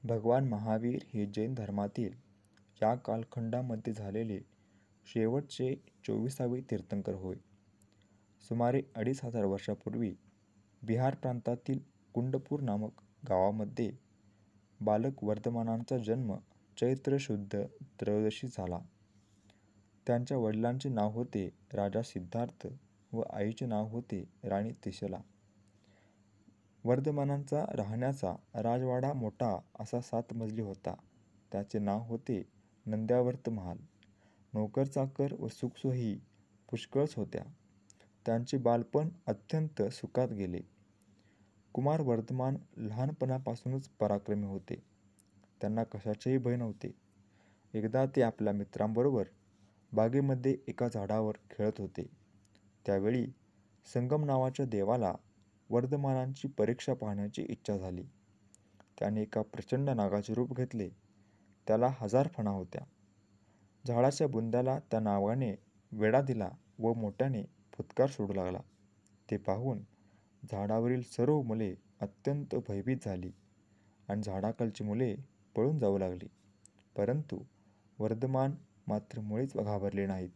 भगवान महावीर हे जैन धर्मातील या कालखंडामध्ये झालेले शेवटचे 24वे तीर्थंकर होय. सुमारे 2500 वर्षापूर्वी बिहार प्रांतातील कुंडपूर नामक गावामध्ये बालक वर्धमानांचा जन्म चैत्र शुद्ध त्रयोदशी झाला. त्यांच्या वडिलांचे नाव होते राजा सिद्धार्थ व आईचे नाव होते राणी त्रिशला. वर्धमानांचा राहण्याचा राजवाडा मोठा असा 7 मजली होता. त्याचे नाव होते नंद्यावर्त महाल. नोकर-चाकर व सुखसोयी पुष्कळच होत्या. त्यांचे बालपण अत्यंत सुखात गेले. कुमार वर्धमान लहानपणापासूनच पराक्रमी होते. त्यांना कशाचेही भय नव्हते. एकदा ते आपल्या मित्रांबरोबर बागेमध्ये एका झाडावर खेळत होते. त्यावेळी संगम नावाच्या देवाला वर्धमानांची परीक्षा पाहण्याची इच्छा झाली. त्याने एका प्रचंड नागाचे रूप घेतले. त्याला 1000 फणा होत्या. झाडाच्या बुंध्याला त्या नागाने वेढा दिला व मोठ्याने फुत्कार सोडू लागला. ते पाहून झाडावरील सर्व मुले अत्यंत भयभीत झाली आणि झाडाखालची मुले पळून जाऊ लागली. परंतु वर्धमान मात्र मुळीच घाबरले नाहीत.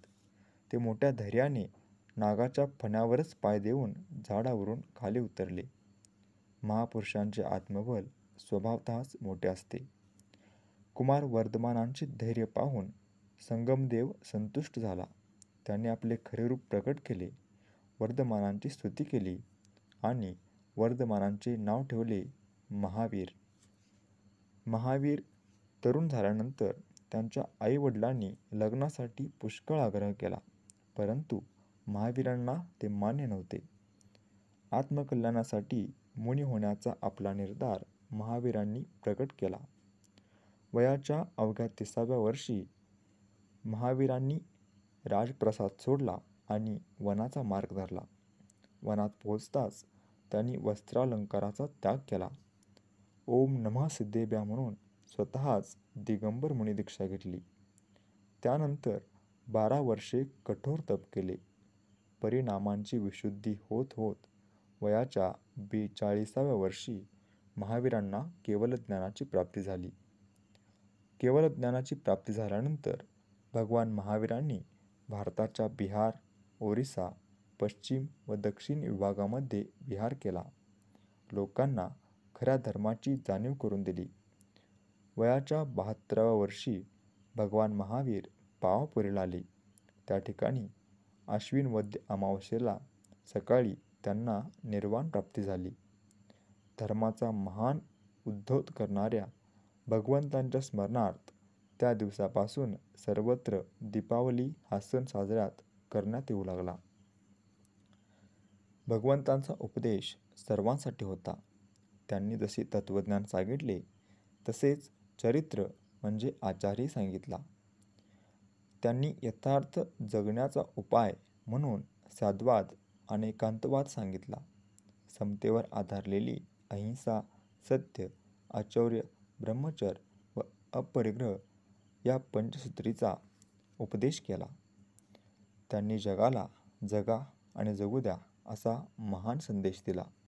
ते मोठ्या धैर्याने नागाच्या फण्यावरच पाय देऊन झाडावरून खाली उतरले. महापुरुषांचे आत्मबल स्वभावतःच मोठे असते. कुमार वर्धमानांचे धैर्य पाहून संगमदेव संतुष्ट झाला. त्याने आपले खरे रूप प्रकट केले, वर्धमानांची स्तुती केली आणि वर्धमानांचे नाव ठेवले महावीर. महावीर तरुण झाल्यानंतर त्यांच्या आई-वडिलांनी लग्नासाठी पुष्कळ आग्रह केला, परंतु महावीरांना ते मान्य नव्हते. आत्मकल्याणासाठी मुनी होण्याचा आपला निर्धार महावीरांनी प्रकट केला. वयाच्या अवघ्या 30व्या वर्षी महावीरांनी राजप्रसाद सोडला आणि वनाचा मार्ग धरला. वनात पोहोचताच त्यांनी वस्त्रालंकाराचा त्याग केला. ओम नमः सिद्धेभ्या म्हणून स्वतःच दिगंबर मुनी दीक्षा घेतली. त्यानंतर 12 वर्षे कठोर तप केले. परिणामांची विशुद्धी होत होत वयाच्या 42व्या वर्षी महावीरांना केवलज्ञानाची प्राप्ती झाली. केवलज्ञानाची प्राप्ती झाल्यानंतर भगवान महावीरांनी भारताच्या बिहार, ओरिसा, पश्चिम व दक्षिण विभागामध्ये विहार केला. लोकांना खऱ्या धर्माची जाणीव करून दिली. वयाच्या 72व्या वर्षी भगवान महावीर पावापुरीला आले. त्या ठिकाणी आश्विन वद्य अमावास्येला सकाळी त्यांना निर्वाण प्राप्ती झाली. धर्माचा महान उद्धव करणाऱ्या भगवंतांच्या स्मरणार्थ त्या दिवसापासून सर्वत्र दीपावली हा सण साजरा करण्यात येऊ लागला. भगवंतांचा उपदेश सर्वांसाठी होता. त्यांनी जसे तत्वज्ञान सांगितले तसेच चरित्र म्हणजे आचारही सांगितला. त्यांनी यथार्थ जगण्याचा उपाय म्हणून साधवाद आणि एकांतवाद सांगितला. समतेवर आधारलेली अहिंसा, सत्य, आचौर्य, ब्रह्मचर्य व अपरिग्रह या पंचसूत्रीचा उपदेश केला. त्यांनी जगाला जगा आणि जगू द्या असा महान संदेश दिला.